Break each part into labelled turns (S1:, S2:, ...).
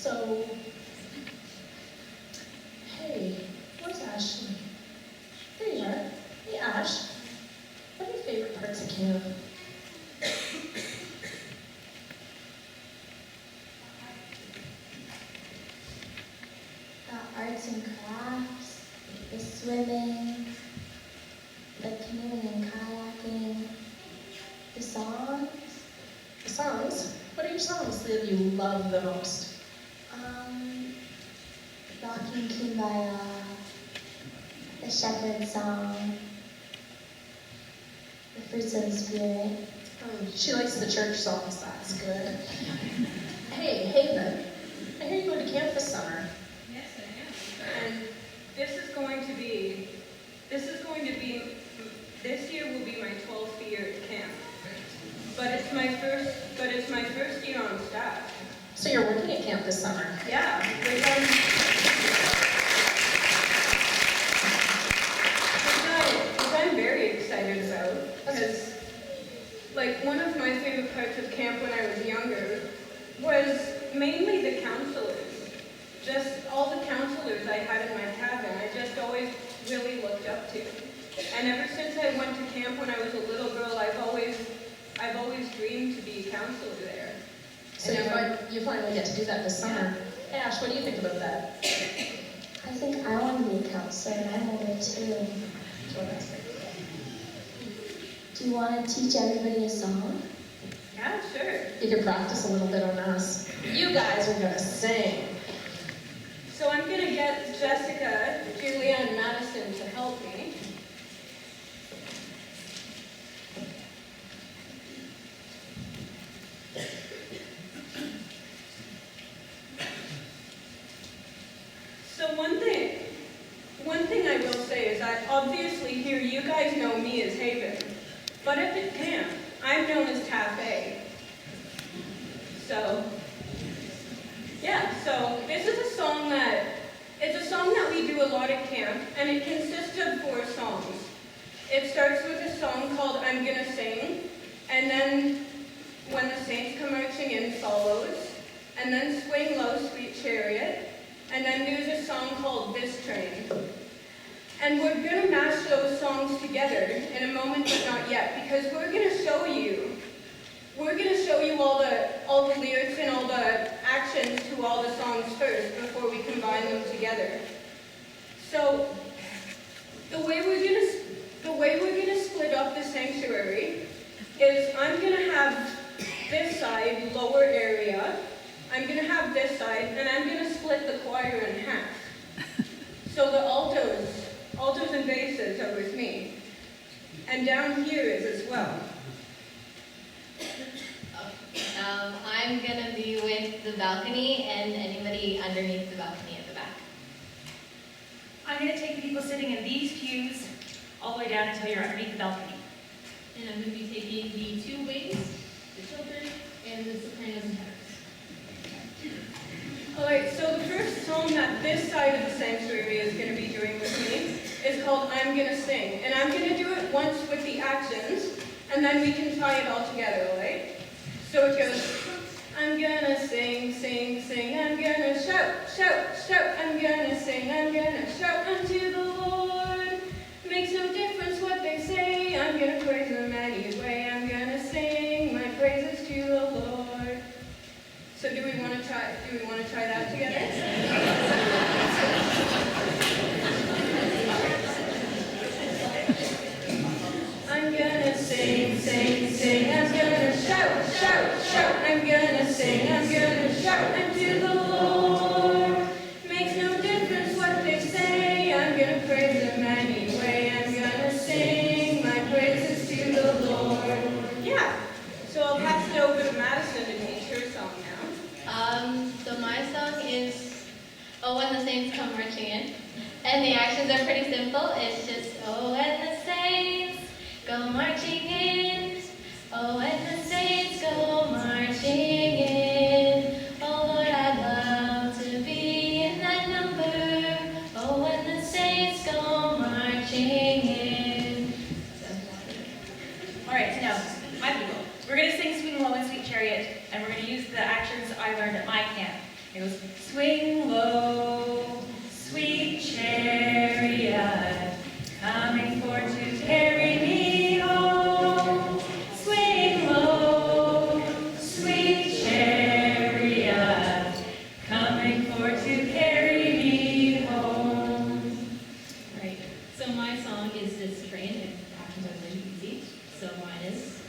S1: So, hey, where's Ashley? There you are. Hey, Ash. What are your favorite parts of camp?
S2: The arts and crafts, the swimming, the canoeing and kayaking, the songs.
S1: The songs? What are your songs that you love the most?
S2: Rocking Kumbaya, the Shepherd Song, the Fruits of the Spirit.
S1: She likes the church songs, that's good. Hey, Haven, I hear you go to camp this summer.
S3: Yes, I am. And this year will be my 12th year at camp. But it's my first year on staff.
S1: So you're working at camp this summer?
S3: Yeah, which I'm very excited about, because like one of my favorite parts of camp when I was younger was mainly the counselors. Just all the counselors I had in my cabin, I just always really looked up to. And ever since I went to camp when I was a little girl, I've always dreamed to be a counselor there.
S1: So you finally get to do that this summer. Yeah. Ash, what do you think about that?
S2: I think I want to be a counselor, and I'm older too.
S1: Well, that's great.
S2: Do you want to teach everybody a song?
S3: Yeah, sure.
S1: You can practice a little bit on us. You guys are gonna sing.
S3: So I'm gonna get Jessica, Julia, and Madison to help me. So one thing I will say is that obviously here you guys know me as Haven, but at the camp, I'm known as Taffy. So, yeah, so this is a song that we do a lot at camp, and it consists of 4 songs. It starts with a song called I'm Gonna Sing, and then When the Saints Come Marching In follows, and then Swing Low, Sweet Chariot, and then there's a song called This Train. And we're gonna mash those songs together in a moment, but not yet, because we're gonna show you all the lyrics and all the actions to all the songs first before we combine them together. So the way we're gonna split up the sanctuary is I'm gonna have this side, lower area. I'm gonna have this side, and I'm gonna split the choir in half. So the altos and basses are with me. And down here is as well.
S4: I'm going to be with the balcony and anybody underneath the balcony at the back.
S5: I'm going to take the people sitting in these pews all the way down until you're underneath the balcony.
S6: And I'm going to be taking the 2 wings, the children, and the sopranos and tenors.
S3: Alright, so the first song that this side of the sanctuary is going to be doing with me is called I'm Gonna Sing. And I'm going to do it once with the actions, and then we can tie it all together, alright? So it goes, I'm gonna sing, sing, sing, I'm gonna shout, shout, shout, I'm gonna sing, I'm gonna shout unto the Lord. Makes no difference what they say, I'm gonna praise Him anyway, I'm gonna sing my praises to the Lord. So do we want to try that together? I'm gonna sing, sing, sing, I'm gonna shout, shout, shout, I'm gonna sing, I'm gonna shout unto the Lord. Makes no difference what they say, I'm gonna praise Him anyway, I'm gonna sing my praises to the Lord. Yeah, so I'll pass it over to Madison to teach her song now.
S4: So my song is Oh When the Saints Come Marching In. And the actions are pretty simple. It's just Oh when the saints go marching in. Oh when the saints go marching in. Oh Lord, I'd love to be in that number. Oh when the saints go marching in.
S5: All right, so now, my people, we're going to sing Swing Low and Sweet Chariot, and we're going to use the actions I learned at my camp. It goes, swing low, sweet chariot, coming for to carry me home. Swing low, sweet chariot, coming for to carry me home.
S6: Right. So my song is This Train, and actions are really easy. So mine is,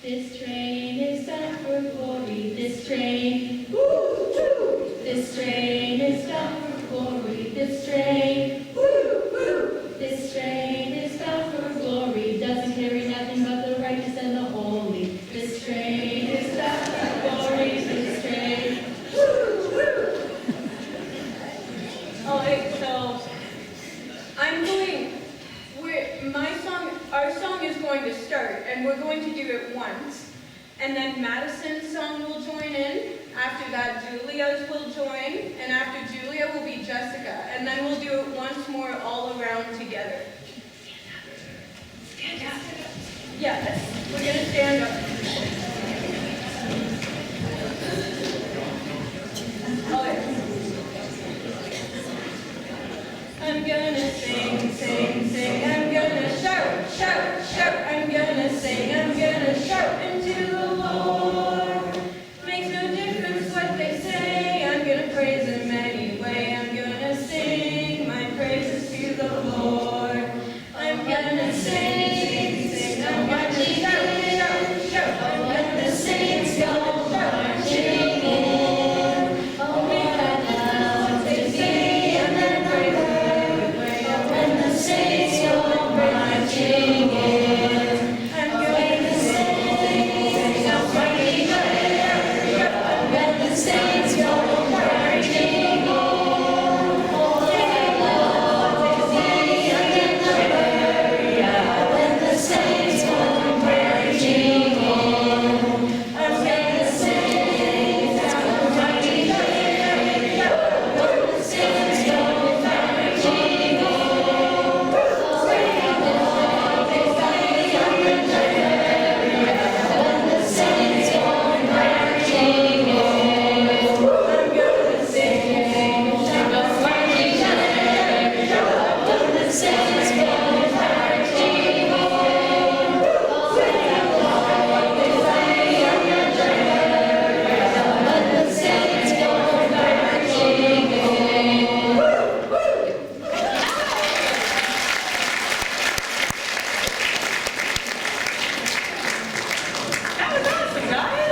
S6: this train is bound for glory, this train, woo, woo. This train is bound for glory, this train, woo, woo. This train is bound for glory, doesn't carry nothing but the righteous and the holy. This train is bound for glory, this train, woo, woo.
S3: All right, so our song is going to start, and we're going to do it once. And then Madison's song will join in. After that, Julia's will join. And after Julia will be Jessica. And then we'll do it once more all around together.
S5: Stand up.
S3: Yes, we're going to stand up. All right. I'm gonna sing, sing, sing. I'm gonna shout, shout, shout. I'm gonna sing, I'm gonna shout into the Lord. Makes no difference what they say. I'm gonna praise Him anyway. I'm gonna sing my praises to the Lord. I'm gonna sing, sing, sing. I'm gonna shout, shout, shout. I'm gonna sing, shout, marching in. Oh, we got now to see and then praise Him. When the saints go marching in, I'm gonna sing, I'm marching in. When the saints go marching in, oh, we got now to see and then praise Him. When the saints go marching in, I'm gonna sing, I'm marching in. When the saints go marching in.
S5: That was awesome, guys.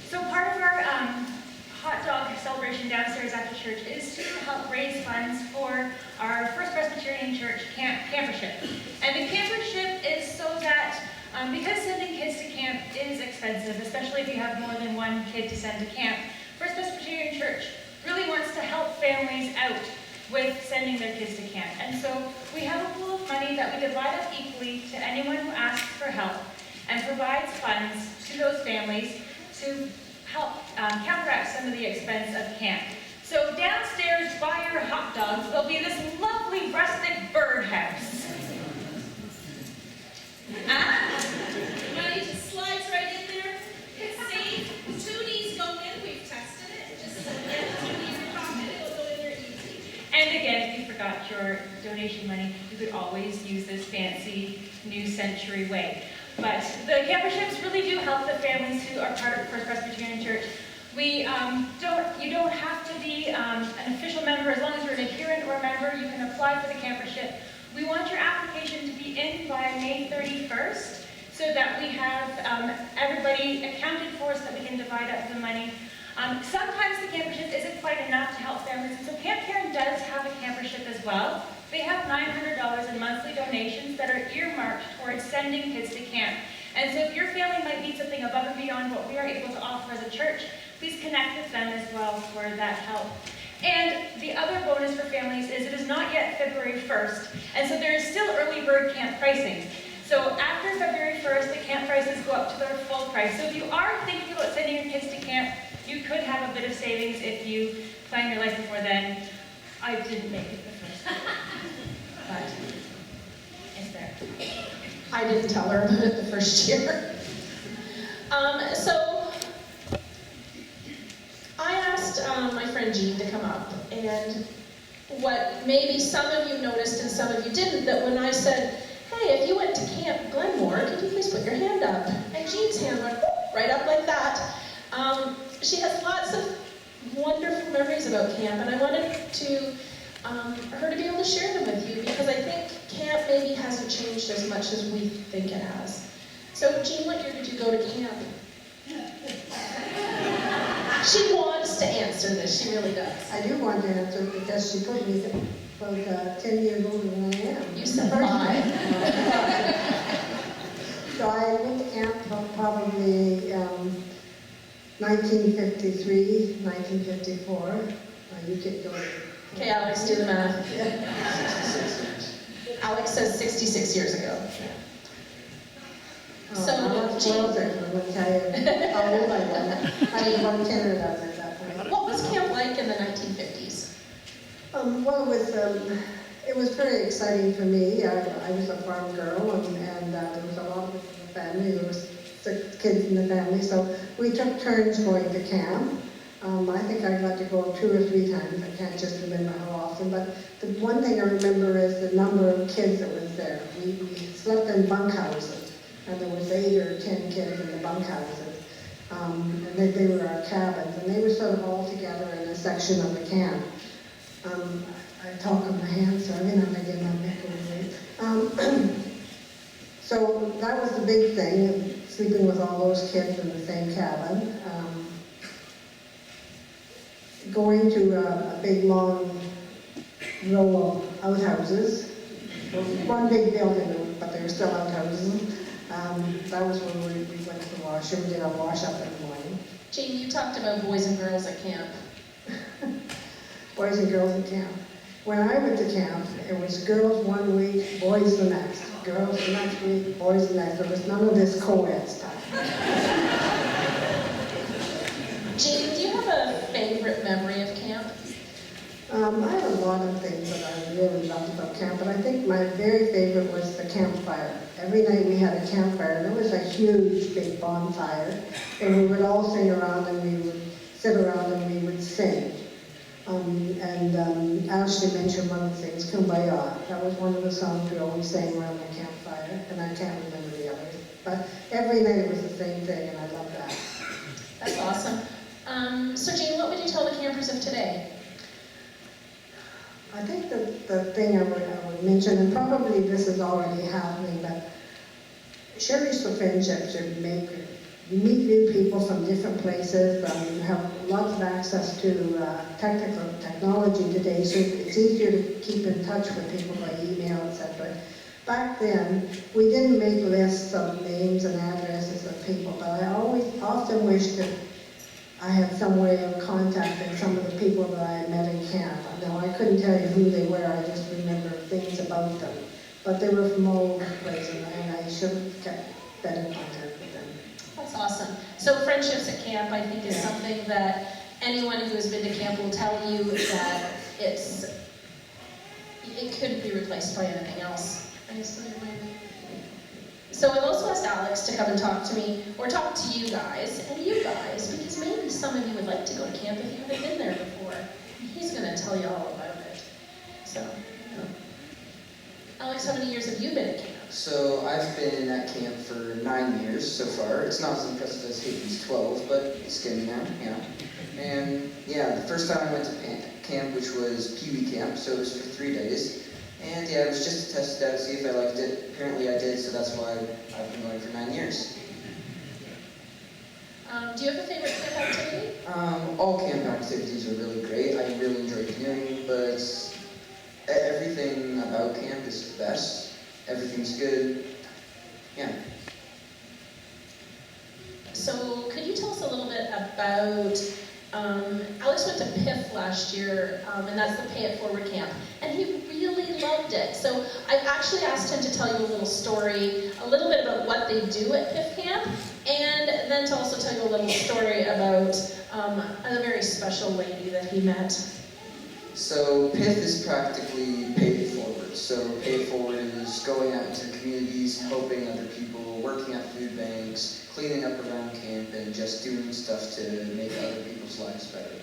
S5: So part of our hot dog celebration downstairs after church is to help raise funds for our First Presbyterian Church campership. And the campership is so that, because sending kids to camp is expensive, especially if you have more than one kid to send to camp, First Presbyterian Church really wants to help families out with sending their kids to camp. And so we have a pool of money that we divide up equally to anyone who asks for help and provides funds to those families to help counteract some of the expense of camp. So downstairs by your hot dogs, there'll be this lovely rustic birdhouse.
S7: Well, it just slides right in there. It's safe. 2 knees go in. We've tested it. Just get 2 knees in your pocket. It'll go in there easy.
S5: And again, if you forgot your donation money, you could always use this fancy New Century way. But the camperships really do help the families who are part of First Presbyterian Church. You don't have to be an official member. As long as you're an adherent or a member, you can apply for the campership. We want your application to be in by May 31st so that we have everybody accounted for so that we can divide up the money. Sometimes the campership isn't quite enough to help families, and so Camp Karen does have a campership as well. They have $900 in monthly donations that are earmarked towards sending kids to camp. And so if your family might need something above and beyond what we are able to offer as a church, please connect with them as well for that help. And the other bonus for families is it is not yet February 1st, and so there is still early bird camp pricing. So after February 1st, the camp prices go up to their full price. So if you are thinking about sending your kids to camp, you could have a bit of savings if you plan your life before then. I didn't make it the first year, but it's there.
S1: I didn't tell her about it the first year. So I asked my friend Jean to come up, and what maybe some of you noticed and some of you didn't, that when I said, hey, if you went to Camp Glenmore, could you please put your hand up? And Jean's hand went right up like that. She has lots of wonderful memories about camp, and I wanted to her to be able to share them with you, because I think camp maybe hasn't changed as much as we think it has. So, Jean, what year did you go to camp? She wants to answer this, she really does.
S8: I do want to answer because she put me about 10 years older than I am.
S1: You said 5.
S8: So I went to camp probably 1953, 1954. You could go.
S1: Okay, Alex, do the math. Alex says 66 years ago. So,
S8: I'm not spoiled there, I'm going to tell you how old I was. I was about 10 or 11 at that point.
S1: what was camp like in the 1950s?
S8: Well, it was pretty exciting for me. I was a farm girl, and there was a lot of the family. There was 6 kids in the family, so we took turns going to camp. I think I got to go 2 or 3 times. I can't just remember how often, but the one thing I remember is the number of kids that was there. We slept in bunkhouses, and there was 8 or 10 kids in the bunkhouses. And they were our cabins, and they were sort of all together in a section of the camp. I talk with my hands, so I'm going to have to get my mic over. So that was the big thing, sleeping with all those kids in the same cabin. Going to a big, long row of outhouses. One big building, but they were still outhouses. That was when we went to the washroom, did our wash up in the morning.
S1: Jean, you talked about boys and girls at camp.
S8: Boys and girls at camp. When I went to camp, it was girls one week, boys the next. Girls the next week, boys the next. There was none of this co-ed stuff.
S1: Jean, do you have a favorite memory of camp?
S8: I have a lot of things that I really loved about camp, but I think my very favorite was the campfire. Every night we had a campfire, and it was a huge, big bonfire, and we would all sing around, and we would sit around and we would sing. Ashley mentioned one of the things, Kumbaya. That was one of the songs we always sang around the campfire, and I can't remember the others. But every night it was the same thing, and I love that.
S1: That's awesome. So Jean, what would you tell the campers of today?
S8: I think the thing I would mention, and probably this is already happening, but cherish the friendships you make. You meet new people from different places. You have lots of access to technology today, so it's easier to keep in touch with people by email, etc. Back then, we didn't make lists of names and addresses of people, but I often wished that I had some way of contacting some of the people that I met in camp. Now, I couldn't tell you who they were, I just remember things about them. But they were from all over the place, and I should have kept better contact with them.
S1: That's awesome. So friendships at camp, I think, is something that anyone who has been to camp will tell you that it couldn't be replaced by anything else. So I've also asked Alex to come and talk to me, or talk to you guys, and you guys, because maybe some of you would like to go to camp if you haven't been there before. He's going to tell you all about it. So, Alex, how many years have you been at camp?
S9: So I've been at camp for 9 years so far. It's not as impressive as Hayden's 12, but it's getting there, yeah. And yeah, the first time I went to camp, which was Pee Wee camp, so it was for 3 days. And yeah, it was just to test it out, see if I liked it. Apparently I did, so that's why I've been going for 9 years.
S1: Do you have a favorite camp activity?
S9: All camp activities are really great. I really enjoy canoeing, but everything about camp is the best. Everything's good. Yeah.
S1: So could you tell us a little bit about, Alex went to PIF last year, and that's the Pay It Forward camp, and he really loved it. So I actually asked him to tell you a little story, a they do at PIF Camp, and then to also tell you a little story about a very special lady that he met.
S9: So PIF is practically pay it forward. So pay it forward is going out into communities, helping other people, working at food banks, cleaning up around camp, and just doing stuff to make other people's lives better.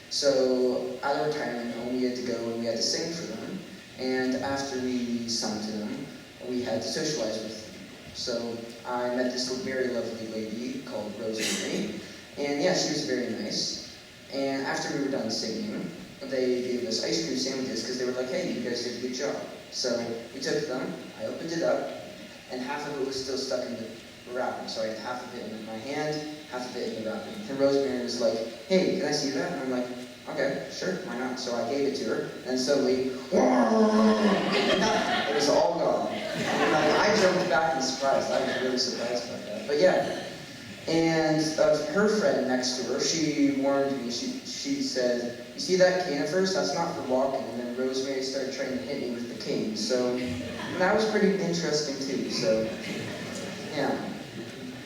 S9: So at our retirement home, we had to go and we had to sing for them. And after we sung to them, we had to socialize with them. So I met this very lovely lady called Rosemary. And yeah, she was very nice. And after we were done singing, they gave us ice cream sandwiches because they were like, hey, you guys did a good job. So we took them, I opened it up, and half of it was still stuck in the wrapping. So I had half of it in my hand, half of it in the wrapping. And Rosemary was like, hey, can I see that? And I'm like, okay, sure, why not? So I gave it to her, and suddenly, it was all gone. And I jumped back in surprise. I was really surprised by that. But yeah. And her friend next to her, she warned me, she said, you see that cane at first? That's not for walking. And then Rosemary started trying to hit me with the cane. So that was pretty interesting too. So yeah.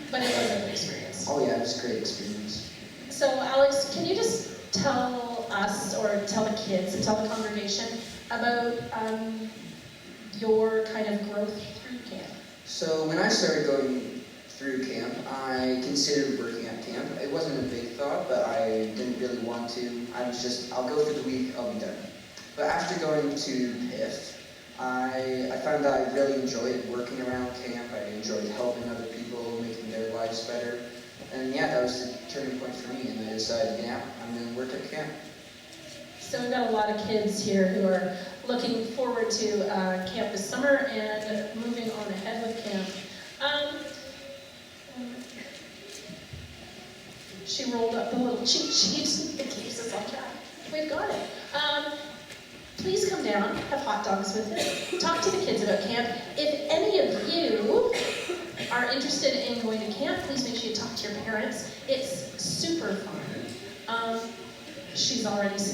S1: But it was a good experience.
S9: Oh yeah, it was a great experience.
S1: So Alex, can you just tell us, or tell the kids, and tell the congregation about your kind of growth through camp?
S9: So when I started going through camp, I considered working at camp. It wasn't a big thought, but I didn't really want to. I was just, I'll go for the week, I'll be done. But after going to PIF, I found that I really enjoyed working around camp. I enjoyed helping other people, making their lives better. And yeah, that was the turning point for me, and I decided, yeah, I'm going to work at camp.
S1: So we've got a lot of kids here who are looking forward to camp this summer and moving on ahead with camp. She rolled up the little cheat sheet that keeps us on track. We've got it. Please come down, have hot dogs with it, talk to the kids about camp. If any of you are interested in going to camp, please make sure you talk to your parents. It's super fun.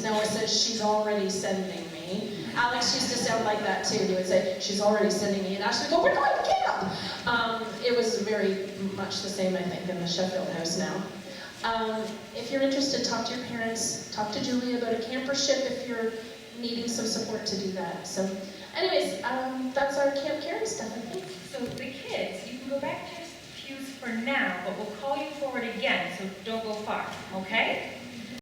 S1: Noah says she's already sending me. Alex used to sound like that too. He would say, she's already sending me, and Ashley would go, we're going to camp! It was very much the same, I think, in the Sheffield house now. If you're interested, talk to your parents, talk to Julie about a campership if you're needing some support to do that. So anyways, that's our Camp Caring stuff, I think.
S5: So the kids, you can go back to your pews for now, but we'll call you forward again, so don't go far, okay?